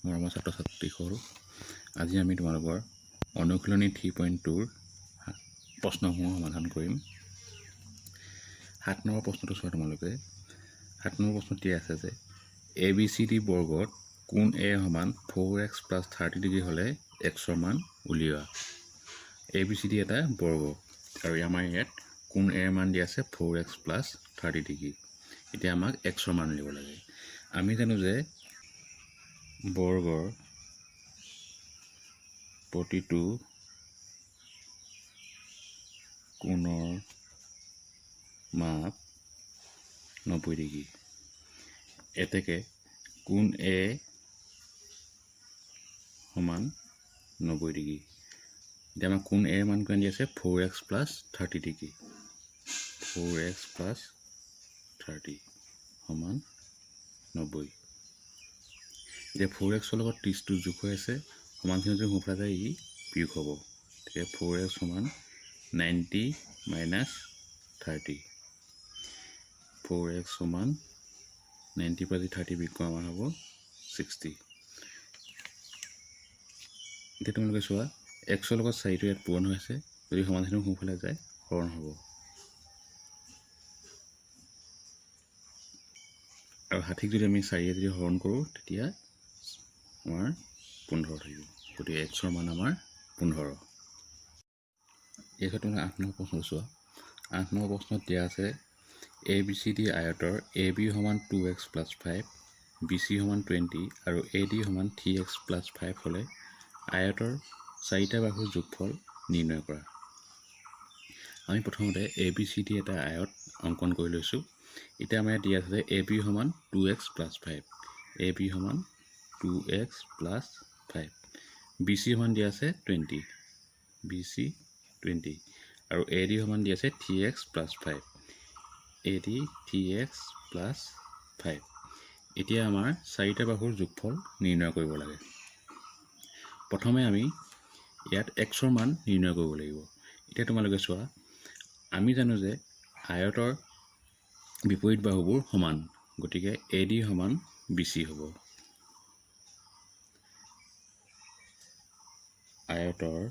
মৰমৰ ছাত্ৰ ছাত্ৰীসকল, আজি আমি তোমালোকৰ অনুশীলনী 3.2ৰ প্ৰশ্নসমূহ সমাধান কৰিম। 7 নম্বৰ প্ৰশ্নটো চোৱা তোমালোকে। 7 নম্বৰ প্ৰশ্নটি আছে যে ABCD বৰ্গত কোণ A সমান 4x + 30 ডিগ্ৰী হ'লে xৰ মান উলিওৱা। ABCD এটা বৰ্গ আৰু আমাৰ ইয়াত কোণ A ৰ মান দিয়া আছে 4x + 30 ডিগ্ৰী। এতিয়া আমাক xৰ মান উলিয়াব লাগে। আমি জানো যে বৰ্গৰ প্ৰতিটো কোণৰ মাপ 90 ডিগ্ৰী। এতেকে কোণ A সমান 90 ডিগ্ৰী। এতিয়া আমাৰ কোণ A ৰ মান কিমান দিয়া আছে 4x + 30 ডিগ্ৰী। 4x + 30 সমান 90। এতিয়া 4x লগত 30টো যোগ হৈ আছে, সমানখিনি যদি সোঁফালে যায় ই বিয়োগ হ'ব। তেতিয়া 4x সমান 90 - 30। 4x সমান 90 পৰা 30 বিয়োগ কৰা আমাৰ হ'ব 60। এতিয়া তোমালোকে চোৱা, xৰ লগত 4টো ইয়াত পূৰণ হৈ আছে, যদি সমানখিনি সোঁফালে যায় হৰণ হ'ব। আৰু 60ক যদি আমি 4ৰে যদি হৰণ কৰোঁ তেতিয়া আমাৰ 15 থাকিব। গতিকে xৰ মান আমাৰ 15। এই ক্ষেত্ৰত 8 নম্বৰ প্ৰশ্ন চোৱা। 8 নম্বৰ প্ৰশ্নত দিয়া আছে ABCD আয়তৰ AB সমান 2x + 5, BC সমান 20 আৰু AD সমান 3x + 5 হ'লে আয়তৰ 4টা বাহুৰ যোগফল নিৰ্ণয় কৰা। আমি প্ৰথমতে ABCD এটা আয়ত অংকন কৰি লৈছোঁ। এতিয়া আমাৰ দিয়া আছে যে AB সমান 2x + 5, AB সমান 2x + 5, BC সমান দিয়া আছে 20, BC 20 আৰু AD সমান দিয়া আছে 3x + 5, AD 3x + 5। এতিয়া আমাৰ 4টা বাহুৰ যোগফল নিৰ্ণয় কৰিব লাগে। প্ৰথমে আমি ইয়াত xৰ মান নিৰ্ণয় কৰিব লাগিব। এতিয়া তোমালোকে চোৱা, আমি জানো যে আয়তৰ বিপৰীত বাহুবোৰ সমান, গতিকে AD সমান BC হ'ব। আয়তৰ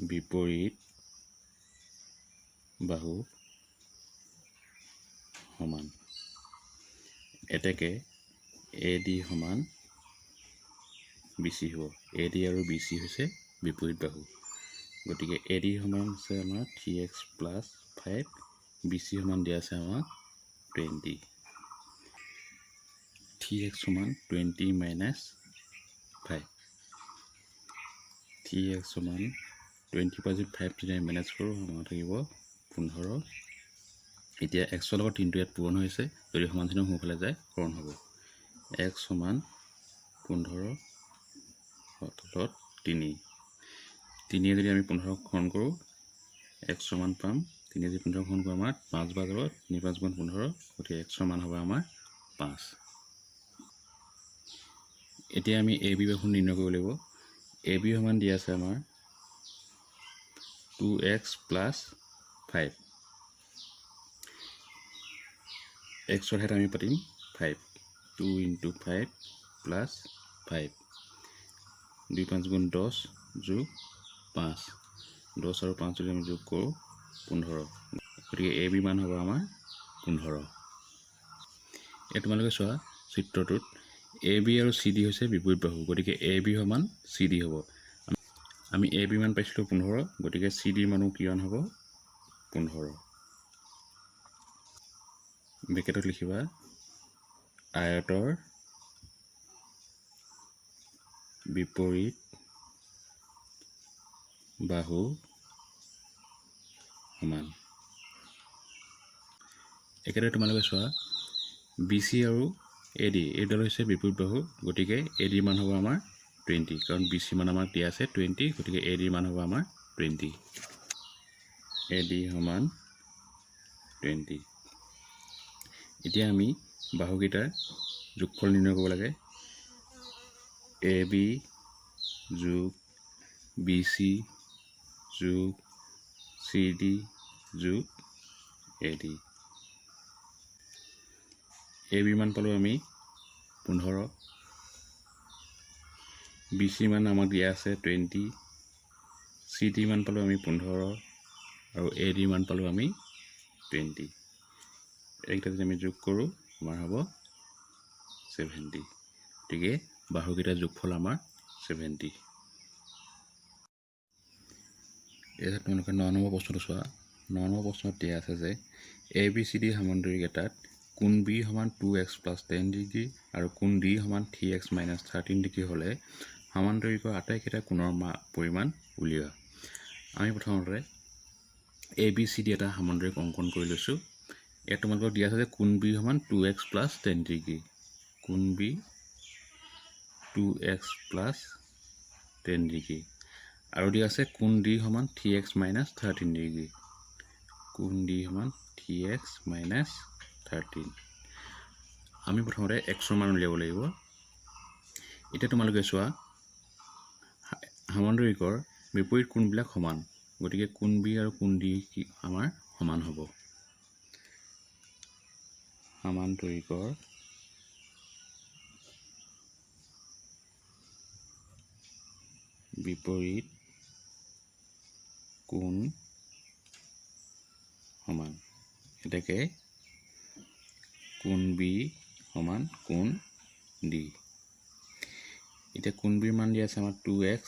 বিপৰীত বাহু সমান। এতেকে AD সমান BC হ'ব। AD আৰু BC হৈছে বিপৰীত বাহু, গতিকে AD সমান আছে আমাৰ 3x + 5, BC সমান দিয়া আছে আমাক 20। 3x সমান 20 - 5, 3x সমান 20 পৰা যদি 5 যদি আমি মেনেজ কৰোঁ আমাৰ থাকিব 15। এতিয়া xৰ লগত 3টো ইয়াত পূৰণ হৈছে, যদি সমানখিনি সোঁফালে যায় হৰণ হ'ব। x সমান 15 তলত 3। 3য়ে যদি আমি 15ক হৰণ কৰোঁ x সমান পাম, 3য়ে যদি 15ক হৰণ কৰোঁ আমাৰ 5 বাৰ যাব, 3 × 5 = 15, গতিকে xৰ মান হ'ব আমাৰ 5। এতিয়া আমি AB বাহু নিৰ্ণয় কৰিব লাগিব। AB সমান দিয়া আছে আমাৰ 2x + 5, xৰ ঠাইত আমি পাতিম 5, 2 × 5 + 5, 2 × 5 = 10 যোগ 5, 10 আৰু 5 যদি আমি যোগ কৰোঁ 15, গতিকে AB মান হ'ব আমাৰ 15। এতিয়া তোমালোকে চোৱা চিত্ৰটোত AB আৰু CD হৈছে বিপৰীত বাহু, গতিকে AB সমান CD হ'ব। আমি AB মান পাইছিলোঁ 15, গতিকে CD মানো কিমান হ'ব 15। ব্ৰেকেটত লিখিবা আয়তৰ বিপৰীত বাহু সমান। একেদৰে তোমালোকে চোৱা BC আৰু AD এইডাল হৈছে বিপৰীত বাহু, গতিকে AD মান হ'ব আমাৰ 20, কাৰণ BC মান আমাক দিয়া আছে 20, গতিকে AD মান হ'ব আমাৰ 20। AD সমান 20। এতিয়া আমি বাহুকেইটাৰ যোগফল নিৰ্ণয় কৰিব লাগে। AB যোগ BC যোগ CD যোগ AD। এ বি মান পালোঁ আমি 15, বি চি মান আমাক দিয়া আছে 20, চি ডি মান পালোঁ আমি 15 আৰু এ ডি মান পালোঁ আমি 20। এইকেইটা যদি আমি যোগ কৰোঁ আমাৰ হ'ব 70। গতিকে বাহুকেইটাৰ যোগফল আমাৰ 70। এতিয়া তোমালোকে 9 নম্বৰ প্ৰশ্নটো চোৱা। 9 নম্বৰ প্ৰশ্নত দিয়া আছে যে এ বি চি ডি সামন্তৰিক এটাত কোণ বি সমান 2x + 10 ডিগ্ৰী আৰু কোণ ডি সমান 3x - 13 ডিগ্ৰী হ'লে সামান্তৰিকৰ আটাইকেইটা কোণৰ পৰিমাণ উলিওৱা। আমি প্ৰথমতে এ বি চি ডি এটা সামন্তৰিক অংকন কৰি লৈছোঁ। ইয়াত তোমালোকক দিয়া আছে যে কোণ বি সমান 2x + 10 ডিগ্ৰী, কোণ বি 2x + 10 ডিগ্ৰী আৰু দিয়া আছে কোণ ডি সমান 3x - 13 ডিগ্ৰী, কোণ ডি সমান 3x - 13। আমি প্ৰথমতে xৰ মান উলিয়াব লাগিব। এতিয়া তোমালোকে চোৱা সামন্তৰিকৰ বিপৰীত কোণবিলাক সমান, গতিকে কোণ বি আৰু কোণ ডি আমাৰ সমান হ'ব। সামান্তৰিকৰ বিপৰীত কোণ সমান, এটাকে কোণ বি সমান কোণ ডি। এতিয়া কোণ বিৰ মান দিয়া আছে আমাৰ 2x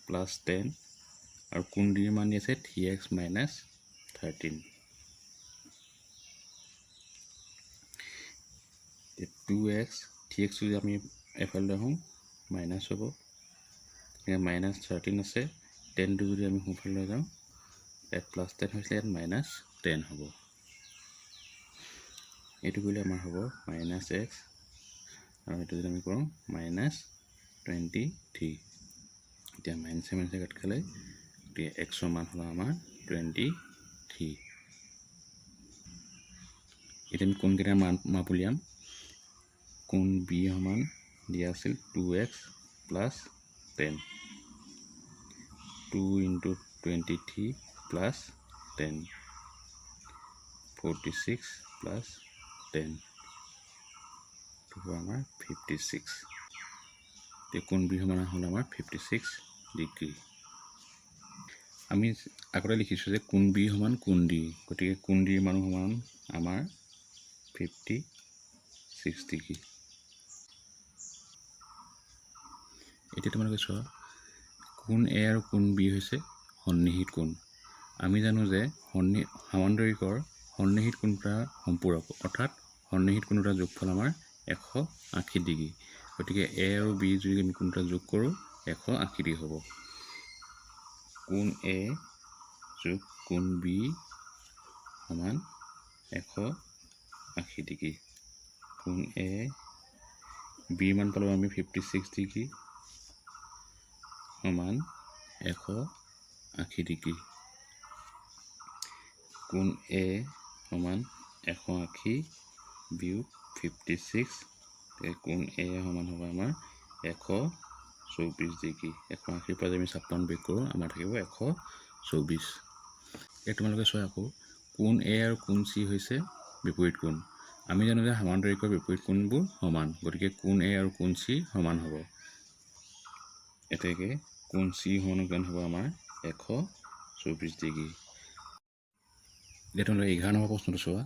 + 10 আৰু কোণ ডিৰ মান দিয়া আছে 3x - 13। 2x 3x যদি আমি এফালে আহোঁ মাইনাছ হ'ব, -13 আছে। 10টো যদি আমি সোঁফালে লৈ যাওঁ ইয়াত +10 হৈছিলে, ইয়াত -10 হ'ব। এইটো কৰিলে আমাৰ হ'ব -x আৰু এইটো যদি আমি কৰোঁ -23। এতিয়া -মাইনাছে কাট খালে, গতিকে xৰ মান হ'ল আমাৰ 23। এতিয়া আমি কোণকেইটাৰ মাপ উলিয়াম। কোণ বি সমান দিয়া আছিল 2x + 10, 2 × 23 + 10, 46 + 10, এইটো হ'ব আমাৰ 56। এতিয়া কোণ বি সমান হ'ল আমাৰ 56 ডিগ্ৰী। আমি আগতে লিখিছোঁ যে কোণ বি সমান কোণ ডি, গতিকে কোণ ডিৰ মান সমান আমাৰ 56 ডিগ্ৰী। এতিয়া তোমালোকে চোৱা কোণ এ আৰু কোণ বি হৈছে সন্নিহিত কোণ। আমি জানো যে সামন্তৰিকৰ সন্নিহিত কোণ দুটা সম্পূৰক, অৰ্থাৎ সন্নিহিত কোণ দুটাৰ যোগফল আমাৰ 180 ডিগ্ৰী। গতিকে এ আৰু বি যদি আমি কোণ দুটা যোগ কৰোঁ 180 ডিগ্ৰী হ'ব। কোণ এ যোগ কোণ বি সমান 180 ডিগ্ৰী। কোণ এ বিৰ মান পালোঁ আমি 56 ডিগ্ৰী সমান 180 ডিগ্ৰী। কোণ এ সমান 180 বিয়োগ 56, কোণ এ সমান হ'ব আমাৰ 124 ডিগ্ৰী। 180ৰ পৰা যদি আমি 56 বিয়োগ কৰোঁ আমাৰ থাকিব 124। এতিয়া তোমালোকে চোৱা আকৌ কোণ এ আৰু কোণ চি হৈছে বিপৰীত কোণ। আমি জানো যে সামান্তৰিকৰ বিপৰীত কোণবোৰ সমান, গতিকে কোণ এ আৰু কোণ চি সমান হ'ব। এতেকে কোণ চি সমান কিমান হ'ব আমাৰ 124 ডিগ্ৰী। এতিয়া তোমালোকে 11 নম্বৰ প্ৰশ্নটো চোৱা।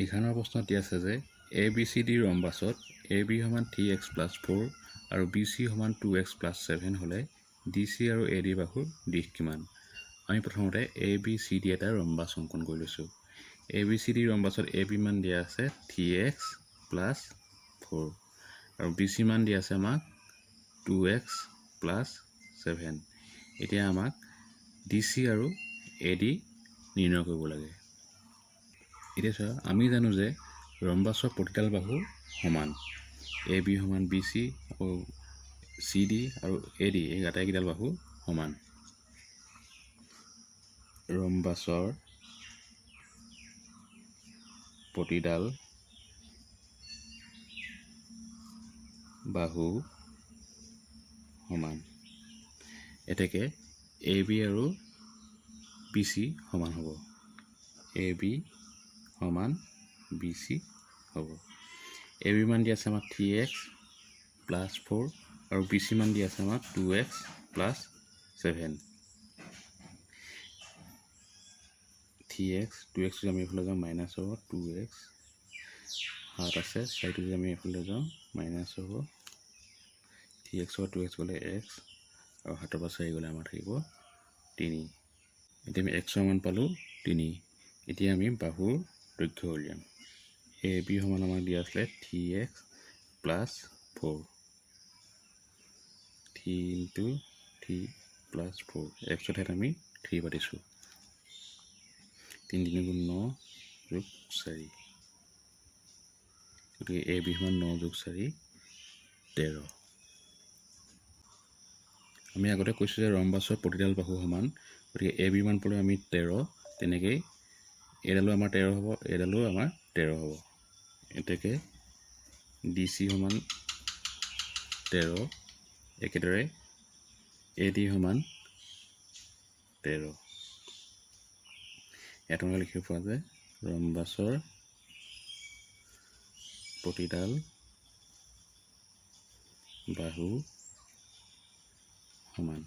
11 নম্বৰ প্ৰশ্নত দিয়া আছে যে A B C D ৰম্বাছত A B সমান 3x + 4 আৰু বি চি সমান 2x + 7 হ'লে ডি চি আৰু এ ডি বাহুৰ দিশ কিমান? আমি প্ৰথমতে এ বি চি ডি এটা ৰম্বাছ অংকন কৰি লৈছোঁ। A B C D ৰম্বাছত A B মান দিয়া আছে 3x + 4 আৰু বি চি মান দিয়া আছে আমাক 2x + 7। এতিয়া আমাক ডি চি আৰু এ ডি নিৰ্ণয় কৰিব লাগে। এতিয়া চোৱা আমি জানো যে ৰম্বাছৰ প্ৰতিডাল বাহু সমান, এ বি সমান বি চি আৰু চি ডি আৰু এ ডি এই আটাইকেইডাল বাহু সমান। ৰম্বাছৰ প্ৰতিডাল বাহু সমান, এতেকে এ বি আৰু বি চি সমান হ'ব। এ বি সমান বি চি হ'ব। এ বি মান দিয়া আছে আমাক 3x প্লাছ 4 আৰু বি চি মান দিয়া আছে আমাক 2x প্লাছ 7 3x 2x যদি আমি এইফালে যাওঁ মাইনাছ হ'ব 2x 7 আছে 4 যদি আমি এইফালে যাওঁ মাইনাছ হ'ব 3x 2x গ'লে x আৰু 7 পৰা 4 গ'লে আমাৰ থাকিব 3 এতিয়া আমি x মান পালোঁ 3 এতিয়া আমি বাহুৰ দৈৰ্ঘ্য উলিয়াম এ বি সমান আমাক দিয়া আছিলে 3x প্লাছ 4 3 into 3 প্লাছ 4 xৰ ঠাইত আমি 3 পাতিছোঁ 3 3 গুণ 9 যোগ 4 গতিকে এ বি সমান 9 যোগ 4 13 আমি আগতে কৈছোঁ যে ৰম্বাছৰ প্ৰতিডাল বাহু সমান গতিকে এ বি মান পালে আমি 13 তেনেকেই এডালো আমাৰ 13 হ'ব এডালো আমাৰ 13 হ'ব এতেকে ডি চি সমান 13 একেদৰে এ ডি সমান 13 ইয়াত আমৰা লিখিব পৰা যায় ৰম্বাছৰ প্ৰতিডাল বাহু সমান